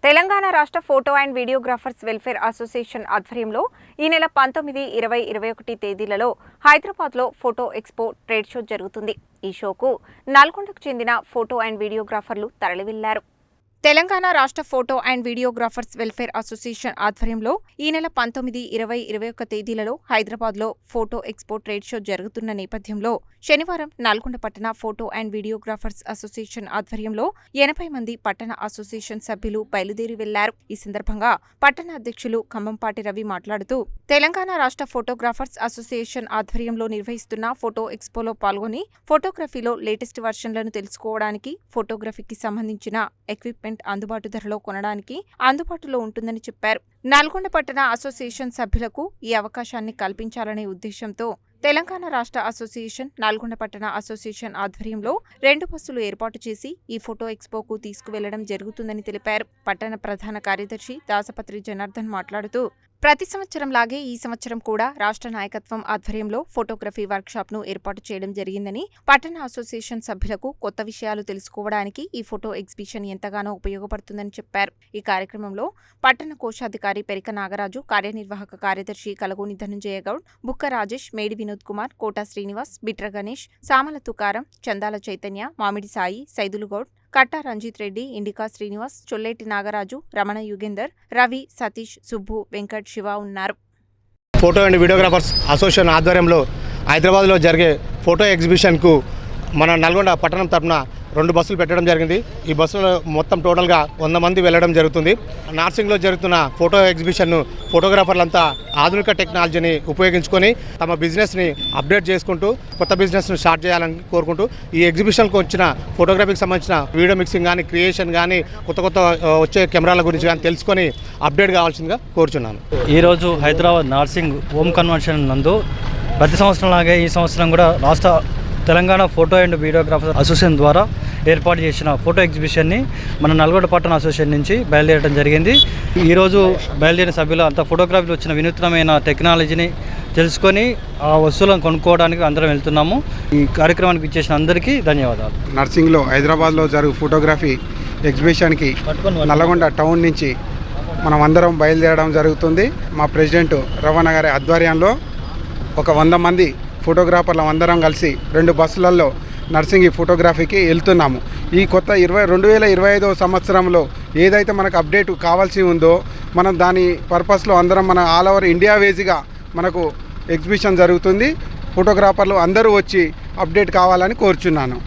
తెలంగాణ రాష్ట్ర photo and videographers welfare association ఆధ్వర్యంలో ఈ నెల 19, 20, 21 తేదీలలో హైదరాబాద్లో ఫోటో ఎక్స్పో ట్రేడ్ షో జరుగుతుంది. ఈ షోకు నల్గొండకు చెందిన ఫోటో అండ్ వీడియోగ్రాఫర్లు తరలివెళ్లారు. తెలంగాణ రాష్ట్ర photo and videographers welfare association ఆధ్వర్యంలో ఈ నెల 19, 20, 21 తేదీలలో హైదరాబాద్లో ఫోటో ఎక్స్పో ట్రేడ్ షో జరుగుతున్న నేపథ్యంలో శనివారం నల్గొండ పట్టణ ఫోటో అండ్ వీడియోగ్రాఫర్స్ అసోసియేషన్ ఆధ్వర్యంలో 80 మంది పట్టణ అసోసియేషన్ సభ్యులు బయలుదేరి వెళ్లారు. ఈ సందర్భంగా పట్టణ అధ్యక్షులు ఖమ్మంపాటి రవి మాట్లాడుతూ తెలంగాణ రాష్ట్ర ఫోటోగ్రాఫర్స్ అసోసియేషన్ ఆధ్వర్యంలో నిర్వహిస్తున్న ఫోటో ఎక్స్పోలో పాల్గొని ఫోటోగ్రఫీలో లేటెస్ట్ వర్షన్లను తెలుసుకోవడానికి, ఫోటోగ్రఫీకి సంబంధించిన ఎక్విప్మెంట్ అందుబాటు ధరలో కొనడానికి అందుబాటులో ఉంటుందని చెప్పారు. నల్గొండ పట్టణ అసోసియేషన్ సభ్యులకు ఈ అవకాశాన్ని కల్పించాలనే ఉద్దేశంతో తెలంగాణ రాష్ట్ర అసోసియేషన్, నల్గొండ పట్టణ అసోసియేషన్ ఆధ్వర్యంలో 2 బస్సులు ఏర్పాటు చేసి ఈ ఫోటో ఎక్స్పోకు తీసుకువెళ్లడం జరుగుతుందని తెలిపారు. పట్టణ ప్రధాన కార్యదర్శి దాసపత్రి జనార్దన్ మాట్లాడుతూ ప్రతి సంవత్సరం లాగే ఈ సంవత్సరం కూడా రాష్ట్ర నాయకత్వం ఆధ్వర్యంలో ఫోటోగ్రఫీ వర్క్షాప్ను ఏర్పాటు చేయడం జరిగిందని, పట్టణ అసోసియేషన్ సభ్యులకు కొత్త విషయాలు తెలుసుకోవడానికి ఈ ఫోటో ఎగ్జిబిషన్ ఎంతగానో ఉపయోగపడుతుందని చెప్పారు. ఈ కార్యక్రమంలో పట్టణ కోశాధికారి పెరిక నాగరాజు, కార్యనిర్వాహక కార్యదర్శి కలగోని ధనంజయ గౌడ్, బుక్క రాజేష్, మేడి వినోద్ కుమార్, కోటా శ్రీనివాస్, బిట్ర గణేష్, సామల తుకారం, చందాల చైతన్య, మామిడి సాయి, సైదులు గౌడ్, కట్టా రంజిత్ రెడ్డి, ఇండికా శ్రీనివాస్, చొల్లేటి నాగరాజు, రమణ యుగేందర్, రవి, సతీష్, సుబ్బు, వెంకట్, శివ ఉన్నారు. ఫోటో అండ్ వీడియోగ్రాఫర్స్ అసోసియేషన్ ఆధ్వర్యంలో హైదరాబాద్లో జరిగే ఫోటో ఎగ్జిబిషన్కు మన నల్గొండ పట్టణం తరఫున 2 బస్సులు పెట్టడం జరిగింది. ఈ బస్సులో మొత్తం టోటల్గా 100 మంది వెళ్ళడం జరుగుతుంది. నార్సింగ్లో జరుగుతున్న ఫోటో ఎగ్జిబిషన్ను ఫోటోగ్రాఫర్లంతా ఆధునిక టెక్నాలజీని ఉపయోగించుకొని తమ బిజినెస్ని అప్డేట్ చేసుకుంటూ కొత్త బిజినెస్ను స్టార్ట్ చేయాలని కోరుకుంటూ ఈ ఎగ్జిబిషన్కి వచ్చిన ఫోటోగ్రఫీకి సంబంధించిన వీడియో మిక్సింగ్ కానీ, క్రియేషన్ కానీ, కొత్త వచ్చే కెమెరాల గురించి కానీ తెలుసుకొని అప్డేట్ కావాల్సిందిగా కోరుచున్నాను. ఈరోజు హైదరాబాద్ నార్సింగ్ హోమ్ కన్వెన్షన్ నందు ప్రతి సంవత్సరం లాగే ఈ సంవత్సరం కూడా రాష్ట్ర Telangana photo and videographer association ద్వారా ఏర్పాటు చేసిన ఫోటో ఎగ్జిబిషన్ని మన నల్గొండ పట్టణ అసోసియేషన్ నుంచి బయలుదేరడం జరిగింది. ఈరోజు బయలుదేరిన సభ్యులు అంతా ఫోటోగ్రఫీలో వచ్చిన వినూత్నమైన టెక్నాలజీని తెలుసుకొని ఆ వస్తువులను కొనుక్కోవడానికి అందరం వెళ్తున్నాము. ఈ కార్యక్రమానికి ఇచ్చేసిన అందరికీ ధన్యవాదాలు. నర్సింగ్లో హైదరాబాద్లో జరుగు ఫోటోగ్రఫీ ఎగ్జిబిషన్కి నల్గొండ టౌన్ నుంచి మనం అందరం బయలుదేరడం జరుగుతుంది. మా ప్రెసిడెంట్ రవణ గారి ఆధ్వర్యంలో ఒక 100 మంది ఫోటోగ్రాఫర్లు అందరం కలిసి 2 బస్సులలో నర్సింగ్ ఫోటోగ్రఫీకి వెళ్తున్నాము. ఈ కొత్త 2025 సంవత్సరంలో ఏదైతే మనకు అప్డేట్ కావాల్సి ఉందో మనం దాని పర్పస్లో అందరం మన ఆల్ ఓవర్ ఇండియా వేజ్గా మనకు ఎగ్జిబిషన్ జరుగుతుంది. ఫోటోగ్రాఫర్లు అందరూ వచ్చి అప్డేట్ కావాలని కోరుచున్నాను.